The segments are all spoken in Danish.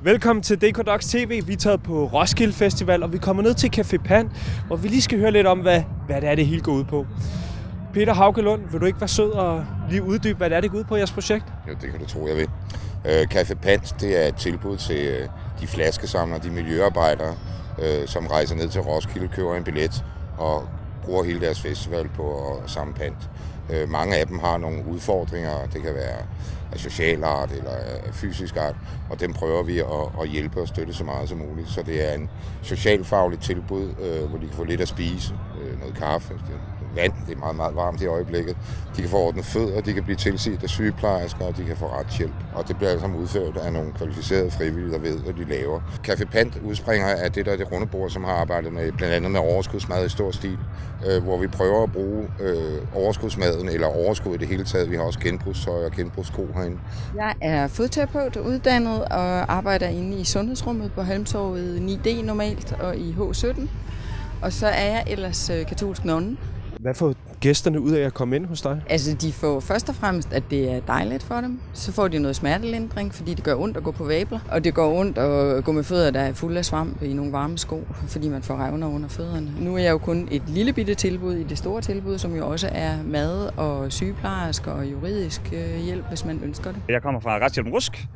Velkommen til DK Docs TV. Vi er taget på Roskilde Festival, og vi kommer ned til Café Pan, hvor vi lige skal høre lidt om, hvad det er, det hele går ud på. Peter Haugelund, vil du ikke være sød og lige uddybe, hvad det er, det går ud på i jeres projekt? Jo, det kan du tro, jeg vil. Café Pan, det er et tilbud til de flaskesamlere, de miljøarbejdere, som rejser ned til Roskilde, køber en billet og bruger hele deres festival på at samle pant. Mange af dem har nogle udfordringer, det kan være af social art eller af fysisk art, og dem prøver vi at hjælpe og støtte så meget som muligt. Så det er en socialfagligt tilbud, hvor de kan få lidt at spise, noget kaffe, vand, det er meget, meget varmt i øjeblikket. De kan få ordnet fødder, de kan blive tilset af sygeplejersker, og de kan få retshjælp. Og det bliver altså udført af nogle kvalificerede frivillige, der ved, hvad de laver. Café Pant udspringer af det runde bord, som har arbejdet med blandt andet med overskudsmad i stor stil, hvor vi prøver at bruge overskudsmaden eller overskud i det hele taget. Vi har også genbrugstøj og genbrugssko herinde. Jeg er fodterapeut uddannet og arbejder inde i sundhedsrummet på Halmtorvet 9D normalt og i H17. Og så er jeg ellers katolsk nonne. Hvad får gæsterne ud af at komme ind hos dig? Altså, de får først og fremmest, at det er dejligt for dem. Så får de noget smertelindring, fordi det gør ondt at gå på vabler. Og det går ondt at gå med fødder, der er fulde af svamp i nogle varme sko, fordi man får revner under fødderne. Nu er jeg jo kun et lille bitte tilbud i det store tilbud, som jo også er mad og sygeplejersker og juridisk hjælp, hvis man ønsker det. Jeg kommer fra Retshjælp Rusk,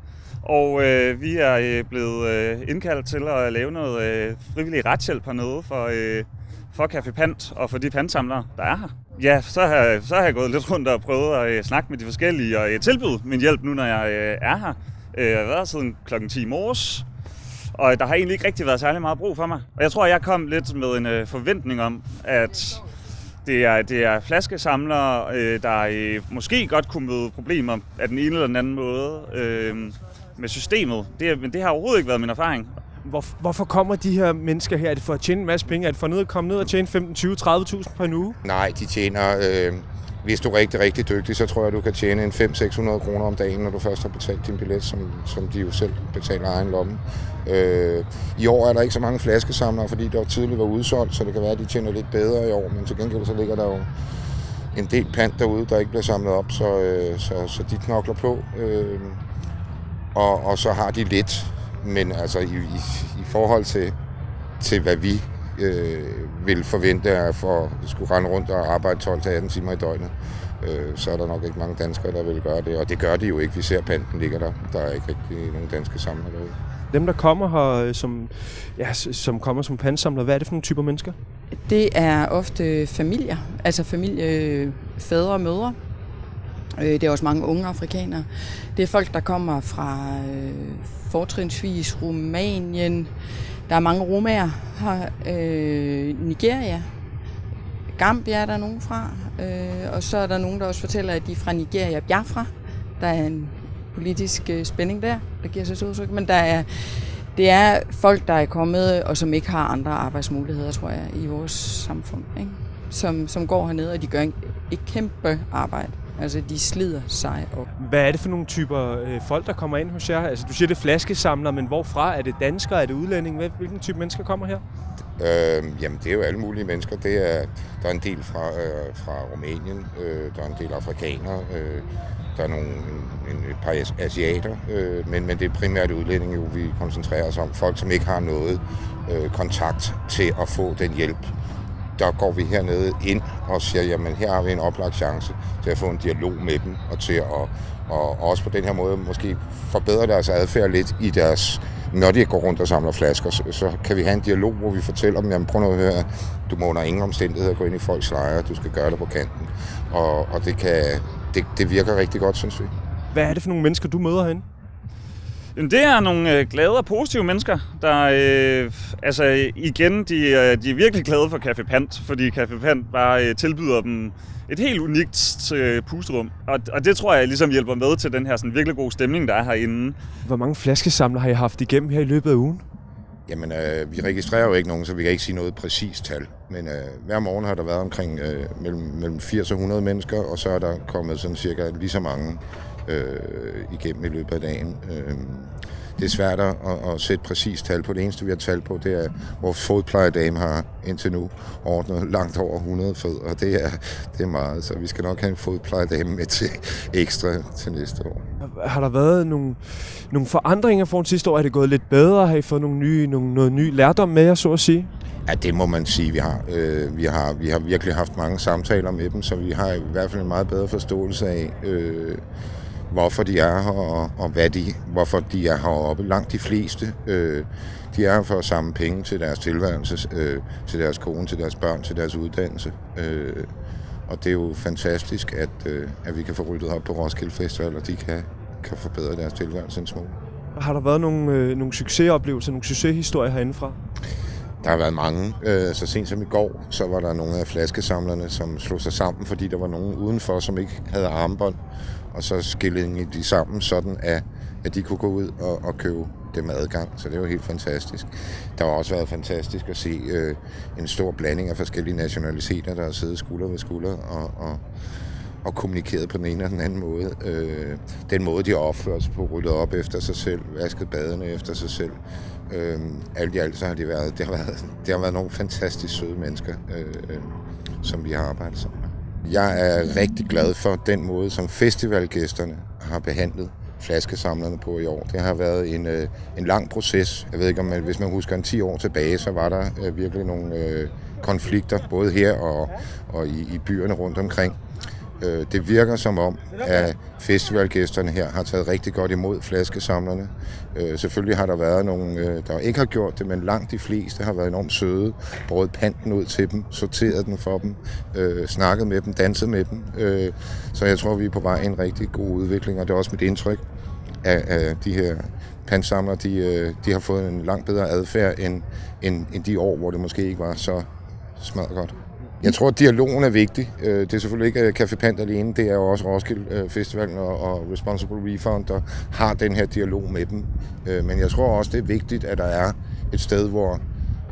og vi er blevet indkaldt til at lave noget frivillig retshjælp hernede for Café Pant og for de pantsamlere, der er her. Ja, så har jeg gået lidt rundt og prøvet at snakke med de forskellige og tilbyde min hjælp nu, når jeg er her. Jeg har været siden klokken 10 morges, og der har egentlig ikke rigtig været særlig meget brug for mig. Og jeg tror, jeg kom lidt med en forventning om, at det er flaskesamlere, der måske godt kunne møde problemer af den ene eller den anden måde med systemet. Men det har overhovedet ikke været min erfaring. Hvorfor kommer de her mennesker her? Er det for at tjene en masse penge? Er det for at komme ned og tjene 15, 20, 30.000 per en uge? Nej, de tjener, hvis du er rigtig, rigtig dygtig, så tror jeg, du kan tjene en 500-600 kroner om dagen, når du først har betalt din billet, som de jo selv betaler egen lomme. I år er der ikke så mange flaskesamlere, fordi der tidligere var udsolgt, så det kan være, at de tjener lidt bedre i år, men til gengæld så ligger der jo en del pant derude, der ikke bliver samlet op, så de knokler på, og så har de lidt. Men altså i forhold til hvad vi vil forvente er for at skulle rende rundt og arbejde 12-18 timer i døgnet, så er der nok ikke mange danskere, der vil gøre det. Og det gør de jo ikke. Vi ser panten ligger der. Der er ikke rigtig nogen danske samlere derude. Dem, der kommer her, som kommer som pantsamlere, hvad er det for nogle typer mennesker? Det er ofte familier, altså familie, fædre og mødre. Det er også mange unge afrikanere. Det er folk, der kommer fra fortrinsvis Rumænien. Der er mange romaer her. Nigeria. Gambia er der nogen fra. Og så er der nogen, der også fortæller, at de er fra Nigeria. Biafra. Der er en politisk spænding der giver sig et udtryk. Men det er folk, der er kommet, og som ikke har andre arbejdsmuligheder, tror jeg, i vores samfund. Ikke? Som går hernede, og de gør et kæmpe arbejde. Altså, de slider sig op. Hvad er det for nogle typer folk, der kommer ind hos jer? Altså, du siger, det er flaskesamlere, men hvorfra? Er det danskere? Er det udlændinge? Hvilken type mennesker kommer her? Jamen, det er jo alle mulige mennesker. Der er en del fra Rumænien, der er en del afrikanere, der er et par asiater, men det er primært udlændinge, vi koncentrerer os om. Folk, som ikke har noget kontakt til at få den hjælp. Der går vi hernede ind og siger, jamen her har vi en oplagt chance til at få en dialog med dem, og til at også på den her måde måske forbedre deres adfærd lidt i deres, når de går rundt og samler flasker, så kan vi have en dialog, hvor vi fortæller dem, jamen prøv nu at høre, du må under ingen omstændigheder gå ind i folks lejre, du skal gøre det på kanten, og det virker rigtig godt, synes vi. Hvad er det for nogle mennesker, du møder herinde? Det er nogle glade og positive mennesker, der igen, de er virkelig glade for Café Pant, fordi Café Pant bare tilbyder dem et helt unikt pusterum. Og det tror jeg ligesom hjælper med til den her sådan virkelig gode stemning, der er herinde. Hvor mange flaskesamlere har I haft igennem her i løbet af ugen? Jamen, vi registrerer jo ikke nogen, så vi kan ikke sige noget præcist tal. Men hver morgen har der været omkring mellem 80 og 100 mennesker, og så er der kommet sådan cirka lige så mange igennem i løbet af dagen. det er svært at sætte præcis tal på. Det eneste, vi har tal på, det er, at vores fodplejedame har indtil nu ordnet langt over 100 fødder, og det er meget, så vi skal nok have en fodplejedame med til ekstra til næste år. Har der været nogle forandringer for sidste år? Er det gået lidt bedre? Har I fået noget ny lærdom med jer, så at sige? Ja, det må man sige, vi har. Vi har virkelig haft mange samtaler med dem, så vi har i hvert fald en meget bedre forståelse af, hvorfor de er her, og hvorfor de er heroppe. Langt de fleste, de er her for at samle penge til deres tilværelse, til deres kone, til deres børn, til deres uddannelse. Og det er jo fantastisk, at vi kan få ryddet op på Roskilde Festival, og de kan forbedre deres tilværelse en smule. Har der været nogle succesoplevelser, nogle succeshistorier herindefra? Der har været mange. Så sent som i går, så var der nogle af flaskesamlerne, som slog sig sammen, fordi der var nogen udenfor, som ikke havde armbånd. Og så skillede de sammen, sådan at de kunne gå ud og købe dem adgang. Så det var helt fantastisk. Der har også været fantastisk at se en stor blanding af forskellige nationaliteter, der har siddet skulder ved skulder og kommunikeret på den ene og den anden måde. Den måde, de har opført sig på, ryddet op efter sig selv, vasket badene efter sig selv. Alt i alt så har det har været nogle fantastisk søde mennesker, som vi har arbejdet sammen med. Jeg er rigtig glad for den måde, som festivalgæsterne har behandlet flaskesamlerne på i år. Det har været en lang proces. Jeg ved ikke, om hvis man husker en 10 år tilbage, så var der virkelig nogle konflikter, både her og i byerne rundt omkring. Det virker som om, at festivalgæsterne her har taget rigtig godt imod flaskesamlerne. Selvfølgelig har der været nogle, der ikke har gjort det, men langt de fleste har været enormt søde. Båret panten ud til dem, sorteret den for dem, snakket med dem, danset med dem. Så jeg tror, vi er på vej i en rigtig god udvikling, og det er også mit indtryk, at de her pantsamlere, de har fået en langt bedre adfærd end de år, hvor det måske ikke var så smadret godt. Jeg tror, at dialogen er vigtig. Det er selvfølgelig ikke Café Pant alene, det er jo også Roskilde Festivalen og Responsible Refund, der har den her dialog med dem. Men jeg tror også, det er vigtigt, at der er et sted, hvor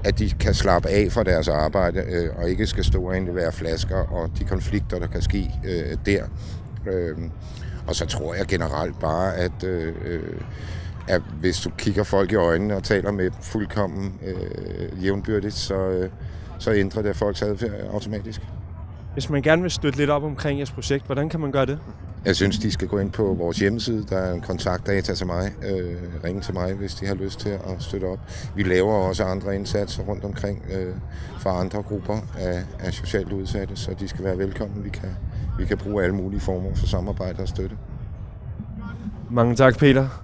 at de kan slappe af fra deres arbejde, og ikke skal stå og indlevere flasker og de konflikter, der kan ske der. Og så tror jeg generelt bare, at hvis du kigger folk i øjnene og taler med dem fuldkommen jævnbyrdigt, så ændrer det folks adfærd automatisk. Hvis man gerne vil støtte lidt op omkring jeres projekt, hvordan kan man gøre det? Jeg synes, de skal gå ind på vores hjemmeside. Der er en kontaktdata til mig. Ringe til mig, hvis de har lyst til at støtte op. Vi laver også andre indsatser rundt omkring for andre grupper af socialt udsatte, så de skal være velkommen. Vi kan bruge alle mulige former for samarbejde og støtte. Mange tak, Peter.